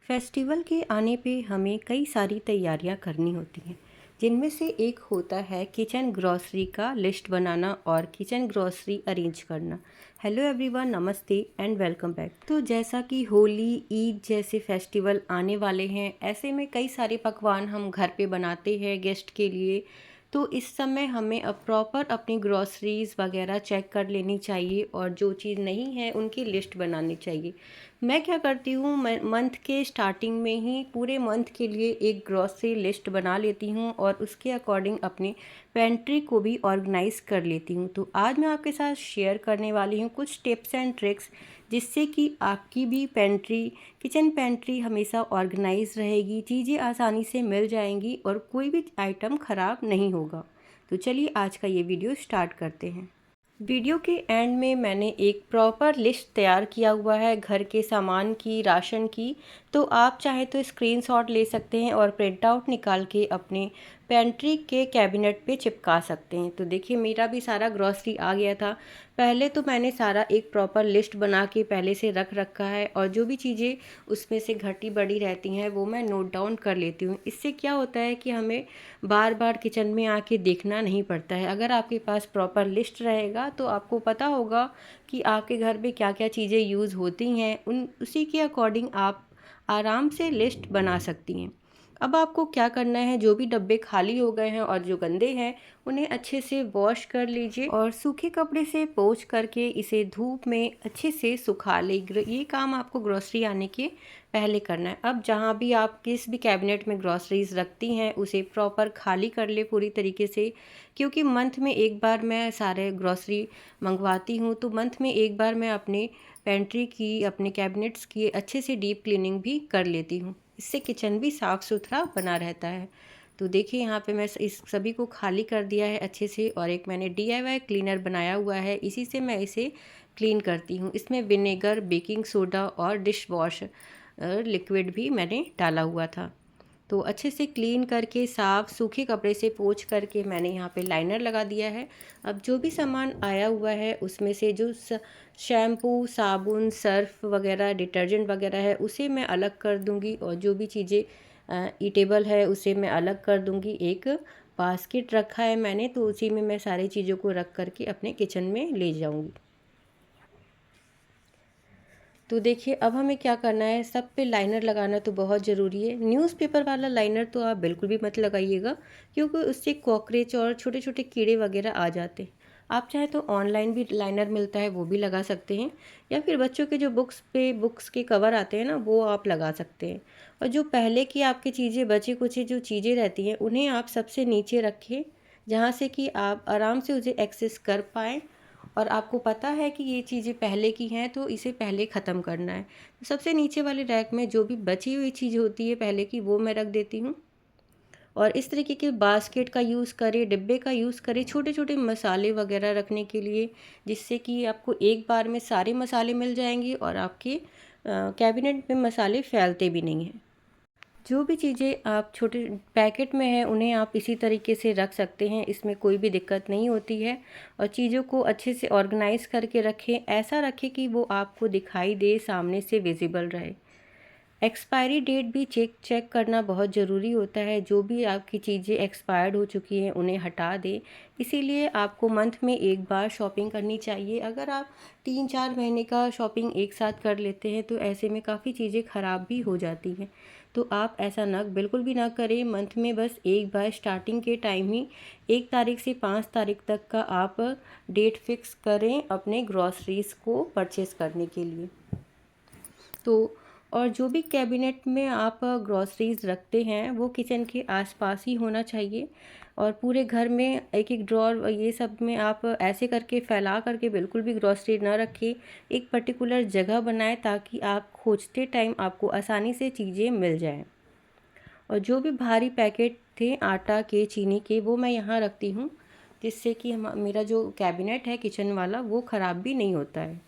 Festival के आने पे हमें कई सारी तैयारियां करनी होती हैं, जिनमें से एक होता है किचन ग्रॉसरी का लिस्ट बनाना और किचन ग्रॉसरी अरेंज करना। हेलो एवरीवन, नमस्ते एंड वेलकम बैक। तो जैसा कि होली, ईद जैसे फेस्टिवल आने वाले हैं, ऐसे में कई सारे पकवान हम घर पे बनाते हैं गेस्ट के लिए। तो इस समय हमें अब प्रॉपर अपनी ग्रॉसरीज़ वगैरह चेक कर लेनी चाहिए और जो चीज़ नहीं है उनकी लिस्ट बनानी चाहिए। मैं क्या करती हूँ, मैं मंथ के स्टार्टिंग में ही पूरे मंथ के लिए एक ग्रॉसरी लिस्ट बना लेती हूँ और उसके अकॉर्डिंग अपनी पेंट्री को भी ऑर्गेनाइज़ कर लेती हूँ। तो आज मैं आपके साथ शेयर करने वाली हूँ कुछ टिप्स एंड ट्रिक्स, जिससे कि आपकी भी पेंट्री, किचन पेंट्री हमेशा ऑर्गेनाइज रहेगी, चीज़ें आसानी से मिल जाएंगी और कोई भी आइटम ख़राब नहीं होगा। तो चलिए आज का ये वीडियो स्टार्ट करते हैं। वीडियो के एंड में मैंने एक प्रॉपर लिस्ट तैयार किया हुआ है घर के सामान की, राशन की। तो आप चाहे तो स्क्रीनशॉट ले सकते हैं और प्रिंट आउट निकाल के अपने पेंट्री के कैबिनेट पे चिपका सकते हैं। तो देखिए, मेरा भी सारा ग्रॉसरी आ गया था। पहले तो मैंने सारा एक प्रॉपर लिस्ट बना के पहले से रख रखा है और जो भी चीज़ें उसमें से घटी बड़ी रहती हैं वो मैं नोट डाउन कर लेती हूँ। इससे क्या होता है कि हमें बार बार किचन में आके देखना नहीं पड़ता है। अगर आपके पास प्रॉपर लिस्ट रहेगा तो आपको पता होगा कि आपके घर में क्या क्या चीज़ें यूज़ होती हैं, उसी के अकॉर्डिंग आप आराम से लिस्ट बना सकती हैं। अब आपको क्या करना है, जो भी डब्बे खाली हो गए हैं और जो गंदे हैं उन्हें अच्छे से वॉश कर लीजिए और सूखे कपड़े से पोंछ करके इसे धूप में अच्छे से सुखा ले। ये काम आपको ग्रोसरी आने के पहले करना है। अब जहाँ भी आप किस भी कैबिनेट में ग्रोसरीज रखती हैं उसे प्रॉपर खाली कर ले पूरी तरीके से, क्योंकि मंथ में एक बार मैं सारे ग्रोसरी मंगवाती हूँ। तो मंथ में एक बार मैं अपने पेंट्री की, अपने कैबिनेट्स की अच्छे से डीप क्लीनिंग भी कर लेती हूँ। इससे किचन भी साफ़ सुथरा बना रहता है। तो देखिए, यहाँ पे मैं इस सभी को खाली कर दिया है अच्छे से और एक मैंने DIY क्लीनर बनाया हुआ है, इसी से मैं इसे क्लीन करती हूँ। इसमें विनेगर, बेकिंग सोडा और डिश वॉश लिक्विड भी मैंने डाला हुआ था। तो अच्छे से क्लीन करके साफ़ सूखे कपड़े से पोंछ करके मैंने यहाँ पे लाइनर लगा दिया है। अब जो भी सामान आया हुआ है उसमें से जो शैम्पू, साबुन, सर्फ वगैरह, डिटर्जेंट वगैरह है उसे मैं अलग कर दूँगी और जो भी चीज़ें ईटेबल है उसे मैं अलग कर दूँगी। एक बास्केट रखा है मैंने, तो उसी में मैं सारी चीज़ों को रख करके अपने किचन में ले जाऊँगी। तो देखिए, अब हमें क्या करना है, सब पे लाइनर लगाना तो बहुत ज़रूरी है। न्यूज़पेपर वाला लाइनर तो आप बिल्कुल भी मत लगाइएगा, क्योंकि उससे कॉकरोच और छोटे छोटे कीड़े वगैरह आ जाते हैं। आप चाहे तो ऑनलाइन भी लाइनर मिलता है, वो भी लगा सकते हैं, या फिर बच्चों के जो बुक्स के कवर आते हैं ना, वो आप लगा सकते हैं। और जो पहले की आपकी चीज़ें, बची कुची जो चीज़ें रहती हैं, उन्हें आप सबसे नीचे रखें, जहाँ से कि आप आराम से उसे एक्सेस कर पाएँ और आपको पता है कि ये चीज़ें पहले की हैं तो इसे पहले ख़त्म करना है। तो सबसे नीचे वाले रैक में जो भी बची हुई चीज़ होती है पहले की, वो मैं रख देती हूँ। और इस तरीके के बास्केट का यूज़ करें, डिब्बे का यूज़ करें छोटे छोटे मसाले वगैरह रखने के लिए, जिससे कि आपको एक बार में सारे मसाले मिल जाएंगे और आपके कैबिनेट में मसाले फैलते भी नहीं हैं। जो भी चीज़ें आप छोटे पैकेट में हैं उन्हें आप इसी तरीके से रख सकते हैं, इसमें कोई भी दिक्कत नहीं होती है। और चीज़ों को अच्छे से ऑर्गेनाइज़ करके रखें, ऐसा रखें कि वो आपको दिखाई दे, सामने से विजिबल रहे। एक्सपायरी डेट भी चेक चेक करना बहुत ज़रूरी होता है। जो भी आपकी चीज़ें एक्सपायर्ड हो चुकी हैं उन्हें हटा दें। इसीलिए आपको मंथ में एक बार शॉपिंग करनी चाहिए। अगर आप 3-4 महीने का शॉपिंग एक साथ कर लेते हैं तो ऐसे में काफ़ी चीज़ें ख़राब भी हो जाती हैं। तो आप ऐसा ना, बिल्कुल भी ना करें। मंथ में बस एक बार स्टार्टिंग के टाइम ही 1 तारीख से 5 तारीख तक का आप डेट फिक्स करें अपने ग्रॉसरीज़ को परचेज़ करने के लिए। तो और जो भी कैबिनेट में आप ग्रॉसरीज रखते हैं वो किचन के आसपास ही होना चाहिए। और पूरे घर में एक एक ड्रॉर ये सब में आप ऐसे करके फैला करके बिल्कुल भी ग्रॉसरी ना रखें। एक पर्टिकुलर जगह बनाएं ताकि आप खोजते टाइम आपको आसानी से चीज़ें मिल जाएं। और जो भी भारी पैकेट थे आटा के, चीनी के, वो मैं यहाँ रखती हूँ, जिससे कि मेरा जो कैबिनेट है किचन वाला वो ख़राब भी नहीं होता है।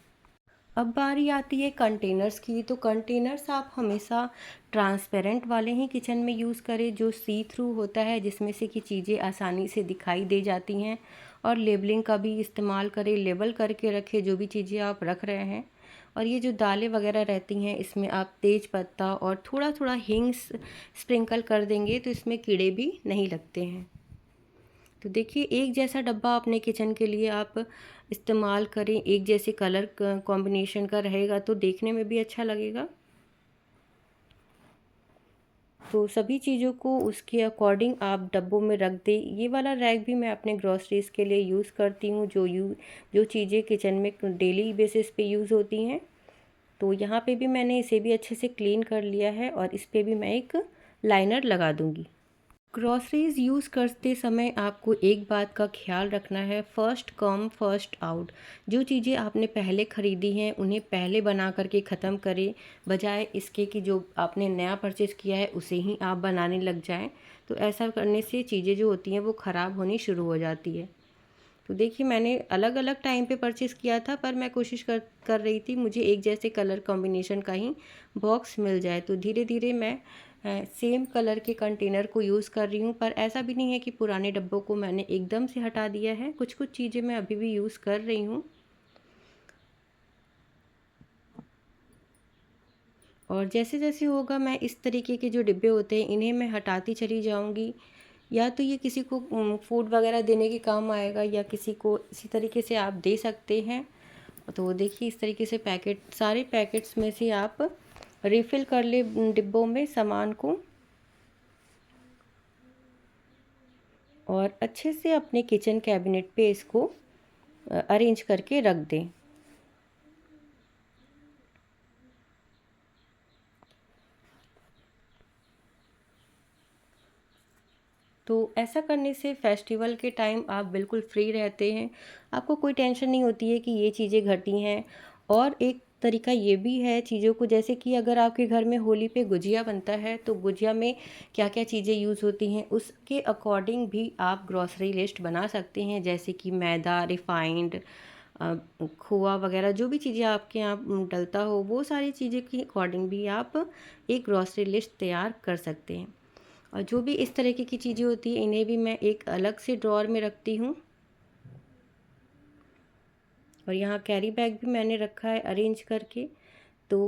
अब बारी आती है कंटेनर्स की। तो कंटेनर्स आप हमेशा ट्रांसपेरेंट वाले ही किचन में यूज़ करें, जो सी थ्रू होता है, जिसमें से कि चीज़ें आसानी से दिखाई दे जाती हैं। और लेबलिंग का भी इस्तेमाल करें, लेबल करके रखें जो भी चीज़ें आप रख रहे हैं। और ये जो दालें वगैरह रहती हैं इसमें आप तेज पत्ता और थोड़ा थोड़ा हींग स्प्रिंकल कर देंगे तो इसमें कीड़े भी नहीं लगते हैं। तो देखिए एक जैसा डब्बा अपने किचन के लिए आप इस्तेमाल करें, एक जैसे कलर कॉम्बिनेशन का रहेगा तो देखने में भी अच्छा लगेगा। तो सभी चीज़ों को उसके अकॉर्डिंग आप डब्बों में रख दें। ये वाला रैक भी मैं अपने ग्रॉसरीज़ के लिए यूज़ करती हूँ, जो चीज़ें किचन में डेली बेसिस पे यूज़ होती हैं। तो यहाँ पे भी मैंने इसे भी अच्छे से क्लीन कर लिया है और इस पे भी मैं एक लाइनर लगा दूँगी। ग्रॉसरीज यूज़ करते समय आपको एक बात का ख्याल रखना है, फ़र्स्ट कम फ़र्स्ट आउट। जो चीज़ें आपने पहले ख़रीदी हैं उन्हें पहले बना करके ख़त्म करें, बजाय इसके कि जो आपने नया परचेज़ किया है उसे ही आप बनाने लग जाएं। तो ऐसा करने से चीज़ें जो होती हैं वो ख़राब होनी शुरू हो जाती है। तो देखिए मैंने अलग अलग टाइम पे परचेज़ किया था, पर मैं कोशिश कर रही थी मुझे एक जैसे कलर कॉम्बिनेशन का ही बॉक्स मिल जाए। तो धीरे धीरे मैं सेम कलर के कंटेनर को यूज़ कर रही हूँ, पर ऐसा भी नहीं है कि पुराने डब्बों को मैंने एकदम से हटा दिया है। कुछ कुछ चीज़ें मैं अभी भी यूज़ कर रही हूँ और जैसे जैसे होगा मैं इस तरीके के जो डिब्बे होते हैं इन्हें मैं हटाती चली जाऊँगी। या तो ये किसी को फूड वगैरह देने के काम आएगा या किसी को इसी तरीके से आप दे सकते हैं। तो देखिए इस तरीके से सारे पैकेट्स में से आप रिफ़िल कर ले डिब्बों में सामान को और अच्छे से अपने किचन कैबिनेट पे इसको अरेंज करके रख दें। तो ऐसा करने से फेस्टिवल के टाइम आप बिल्कुल फ्री रहते हैं, आपको कोई टेंशन नहीं होती है कि ये चीज़ें घटी हैं। और एक तरीका ये भी है चीज़ों को, जैसे कि अगर आपके घर में होली पे गुजिया बनता है तो गुजिया में क्या क्या चीज़ें यूज़ होती हैं उसके अकॉर्डिंग भी आप ग्रॉसरी लिस्ट बना सकते हैं, जैसे कि मैदा, रिफाइंड, खोआ वगैरह जो भी चीज़ें आपके यहाँ डलता हो वो सारी चीज़ें के अकॉर्डिंग भी आप एक ग्रॉसरी लिस्ट तैयार कर सकते हैं। और जो भी इस तरीके की चीज़ें होती हैं इन्हें भी मैं एक अलग से ड्रॉअर में रखती हूँ। और यहाँ कैरी बैग भी मैंने रखा है अरेंज करके। तो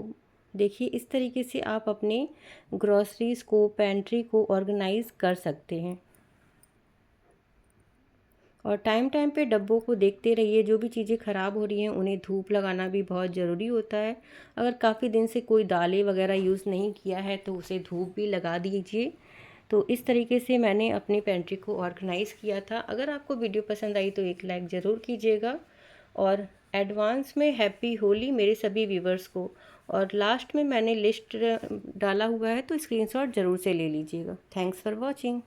देखिए इस तरीके से आप अपने ग्रॉसरीज़ को, पेंट्री को ऑर्गेनाइज़ कर सकते हैं। और टाइम टाइम पे डब्बों को देखते रहिए, जो भी चीज़ें ख़राब हो रही हैं उन्हें धूप लगाना भी बहुत ज़रूरी होता है। अगर काफ़ी दिन से कोई दालें वगैरह यूज़ नहीं किया है तो उसे धूप भी लगा दीजिए। तो इस तरीके से मैंने अपनी पेंट्री को ऑर्गेनाइज़ किया था। अगर आपको वीडियो पसंद आई तो एक लाइक ज़रूर कीजिएगा और एडवांस में हैप्पी होली मेरे सभी व्यूवर्स को। और लास्ट में मैंने लिस्ट डाला हुआ है तो स्क्रीनशॉट ज़रूर से ले लीजिएगा। Thanks for watching.